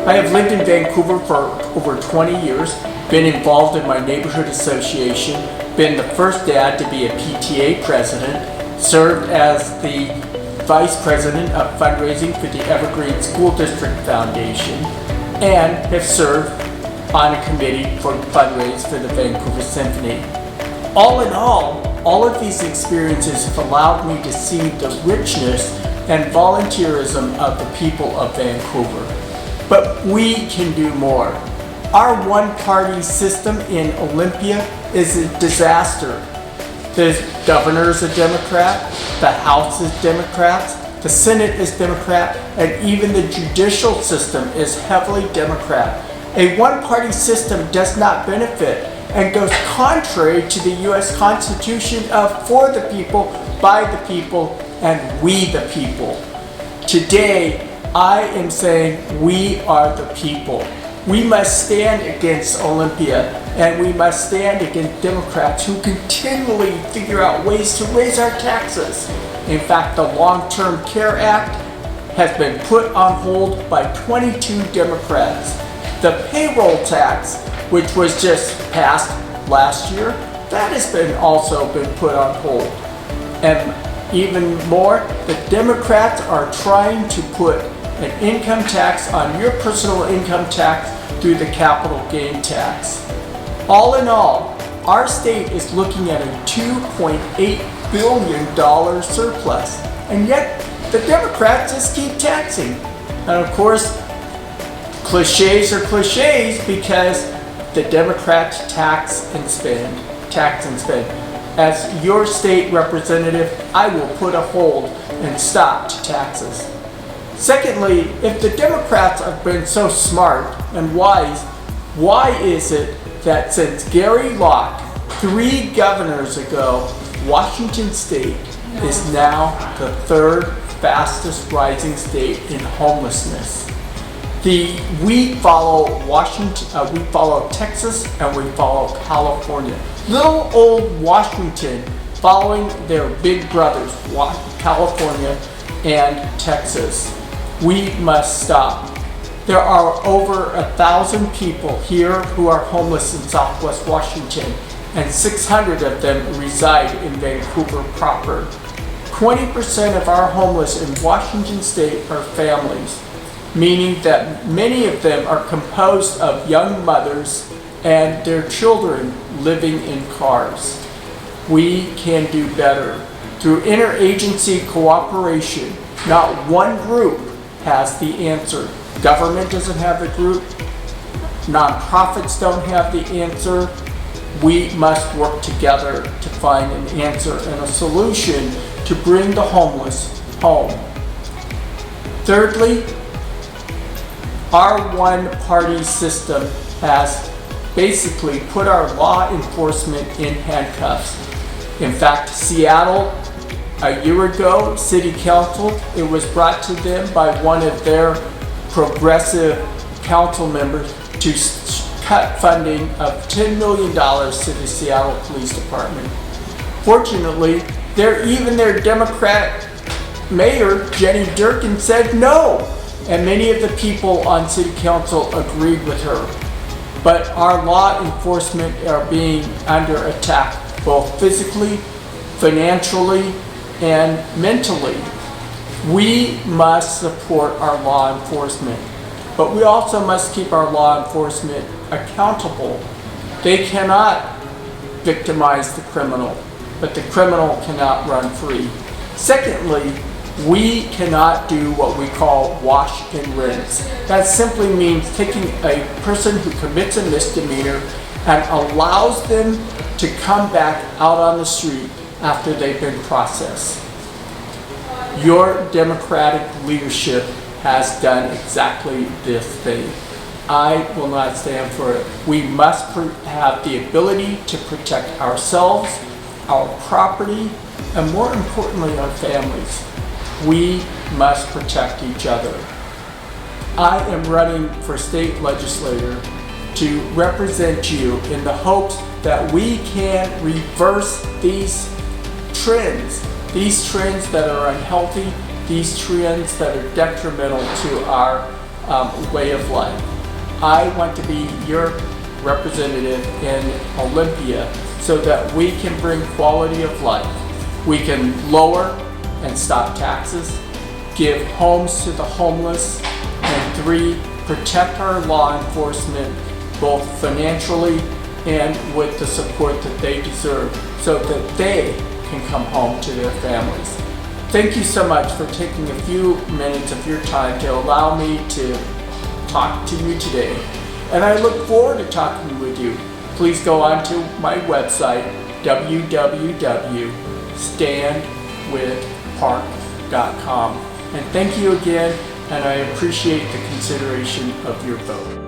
I have lived in Vancouver for over 20 years, been involved in my neighborhood association, been the first dad to be a PTA president, served as the vice president of fundraising for the Evergreen School District Foundation, and have served on a committee for fundraise for the Vancouver Symphony. All in all of these experiences have allowed me to see the richness and volunteerism of the people of Vancouver. But we can do more. Our one-party system in Olympia is a disaster. The governor is a Democrat, the House is Democrats, the Senate is Democrat, and even the judicial system is heavily Democrat. A one-party system does not benefit and goes contrary to the U.S. Constitution of for the people, by the people, and we the people. Today, I am saying we are the people. We must stand against Olympia, and we must stand against Democrats who continually figure out ways to raise our taxes. In fact, the Long-Term Care Act has been put on hold by 22 Democrats. The payroll tax, which was just passed last year, that has also been put on hold. And even more, the Democrats are trying to put an income tax on your personal income tax through the capital gain tax. All in all, our state is looking at a $2.8 billion surplus, and yet the Democrats just keep taxing. And of course, cliches are cliches because the Democrats tax and spend. As your state representative, I will put a hold and stop to taxes. Secondly, if the Democrats have been so smart and wise, why is it that since Gary Locke, 3 governors ago, Washington State is now the 3rd fastest rising state in homelessness? We follow Texas, and we follow California. Little old Washington following their big brothers, California and Texas. We must stop. There are over 1,000 people here who are homeless in Southwest Washington, and 600 of them reside in Vancouver proper. 20% of our homeless in Washington State are families, meaning that many of them are composed of young mothers and their children living in cars. We can do better. Through interagency cooperation, not one group has the answer. Government doesn't have the group. Nonprofits don't have the answer. We must work together to find an answer and a solution to bring the homeless home. Thirdly, our one-party system has basically put our law enforcement in handcuffs. In fact, Seattle, a year ago, City Council, it was brought to them by one of their progressive council members to cut funding of $10 million to the Seattle Police Department. Fortunately, even their Democrat mayor, Jenny Durkin, said no, and many of the people on City Council agreed with her. But our law enforcement are being under attack, both physically, financially, and mentally. We must support our law enforcement, but we also must keep our law enforcement accountable. They cannot victimize the criminal, but the criminal cannot run free. Secondly, we cannot do what we call wash and rinse. That simply means taking a person who commits a misdemeanor and allows them to come back out on the street after they've been processed. Your Democratic leadership has done exactly this thing. I will not stand for it. We must have the ability to protect ourselves, our property, and more importantly, our families. We must protect each other. I am running for state legislator to represent you in the hopes that we can reverse these trends that are unhealthy, these trends that are detrimental to our way of life. I want to be your representative in Olympia so that we can bring quality of life. We can lower and stop taxes, give homes to the homeless, and 3, protect our law enforcement both financially and with the support that they deserve so that they can come home to their families. Thank you so much for taking a few minutes of your time to allow me to talk to you today. And I look forward to talking with you. Please go on to my website, www.standwithpark.com. And thank you again, and I appreciate the consideration of your vote.